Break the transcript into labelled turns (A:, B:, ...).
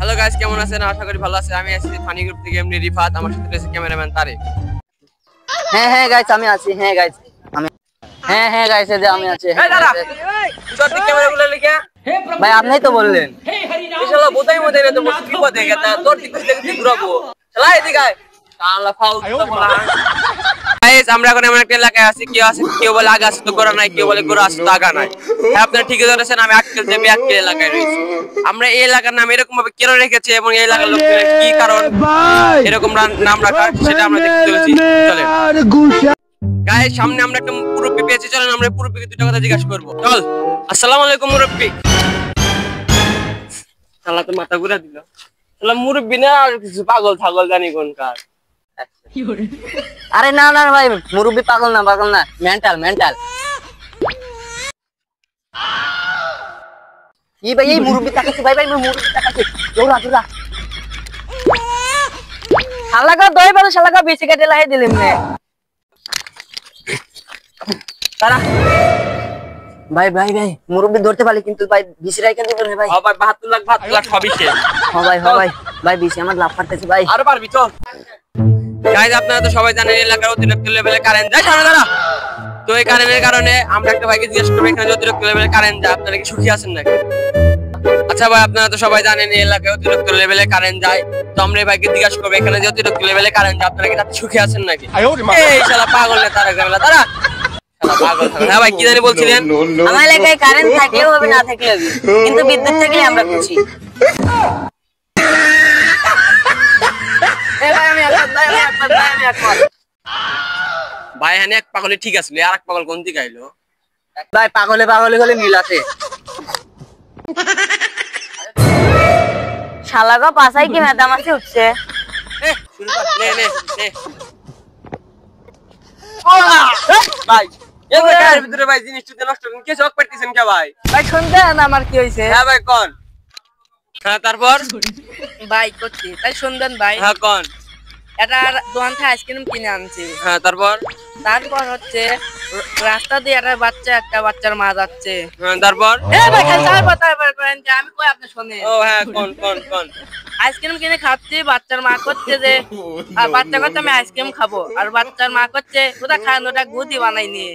A: Hello guys, কেমন আছেন? আশা করি ভালো আছেন। আমি আছি ফানি গ্রুপ থেকে এমনি রিফাত, আমার সাথে আছে ক্যামেরাম্যান তারেক।
B: হ্যাঁ গাইস আমি আছি। হ্যাঁ গাইস এই যে আমি আছি।
A: এই দাঁড়া, তোর দিকে ক্যামেরাগুলো লিখা
B: ভাই আপনিই তো বললেন।
A: ইনশাআল্লাহ বোঝাই মধ্যে রে, তো বিপদে গেতা তোর দিকে দেখতে ঘুরাবো। শালা এদিকে আয়, শালা ফালতু বলা। গাইস আমরা এখন এমন একটা এলাকায় আছি, কেউ বলে আগা আছে তো গোড়া নাই, কেউ বলে গোড়া আছে তো আগা নাই। হ্যাঁ আপনারা ঠিকই ধরেছেন, আমি আটকেল দেবী আটকেল এলাকায় রয়েছি। আমরা এই এলাকার নাম এরকম ভাবে কেন রেখেছি এবং এই এলাকার লোকের কি কারণ এরকম নাম রাখা সেটা আমরা দেখতে চলেছি। চলেন গাইস, সামনে আমরা একটা মুরব্বি পেয়েছি, চলেন আমরা মুরব্বিকে দুটো কথা জিজ্ঞাসা করবো। চল। আসসালামু আলাইকুম মুরব্বি। শালা তো মাথা ঘুরে দিল। শালা মুরব্বি না আর কিছু পাগল ছাগল জানি কোনকার।
B: আরে না ভাই, মুরব্বি পাগল না মেন্টাল। কি ভাই এই মুরব্বি তাকাচ্ছে ভাই মুরব্বি তাকাচ্ছে। দৌড়া শালাকা দই বলে শালাকা বেশি কেটে লাই দিলেন নে। তারা ভাই মুরব্বি ধরতে পারলি কিন্তু ভাই বিসি রাইখা দিবেন ভাই।
A: হ্যাঁ ভাই 72 লাখ সবই শেষ।
B: হ্যাঁ ভাই বিসি আমার লাভ করতেছে ভাই।
A: আরো পারবি তো। গাইস আপনারা তো সবাই জানেন এলাকার অতিরিক্ত লেভেলে কারেন্ট যায়। দাঁড়া, তো এই কারেন্টের কারণে আমরা একটা ভাইকে জিজ্ঞেস করব, এখানে অতিরিক্ত লেভেলে কারেন্ট যায়, আপনারা কি সুখী আছেন নাকি? আচ্ছা ভাই, আপনারা তো সবাই জানেন এই এলাকায় অতিরিক্ত লেভেলে কারেন্ট যায়, তো আমরা এই ভাইকে জিজ্ঞেস করব, এখানে যে অতিরিক্ত লেভেলে কারেন্ট যায় আপনারা কি তাতে সুখী আছেন নাকি? এই শালা পাগল না তারা গেলা তারা। শালা পাগল। হ্যাঁ ভাই কি জানি বলছিলেন?
B: আমার এলাকায় কারেন্ট থাকলেও হবে না থাকলেও হবে, কিন্তু বিদ্যুৎ থাকলে আমরা খুশি।
A: ভাই হ্যাঁ এক পাগলে ঠিক আছে, আর এক পাগল কোন দিকে আইলো?
B: ভাই পাগলে হলে মিল আছে। শালাগো পাছাই কি মেদামাছি উঠছে।
A: শুরু কর, নে ভাই এই ঘরের ভিতরে ভাই জিনিসটা নষ্ট করেন, কে শক পাইতেছেন কে ভাই?
B: ভাই শুনতে না আমার কি হইছে?
A: হ্যাঁ ভাই কোন? হ্যাঁ তারপর
B: ভাই করছি তাই শুনবেন ভাই।
A: হ্যাঁ কোন?
B: এটা দোকান থেকে আইসক্রিম কিনে আনছি।
A: হ্যাঁ তারপর
B: হচ্ছে রাস্তা দিয়ে একটা বাচ্চার মা যাচ্ছে।
A: হ্যাঁ তারপর
B: আমি কই আপনি শোনেন।
A: ও হ্যাঁ কোন
B: আইসক্রিম কিনে খাচ্ছি, বাচ্চার মা করছে যে আর বাচ্চা করছে আমি আইসক্রিম খাবো, আর বাচ্চার মা করছে ওটা খান ওটা গুদি বানাই নিয়ে।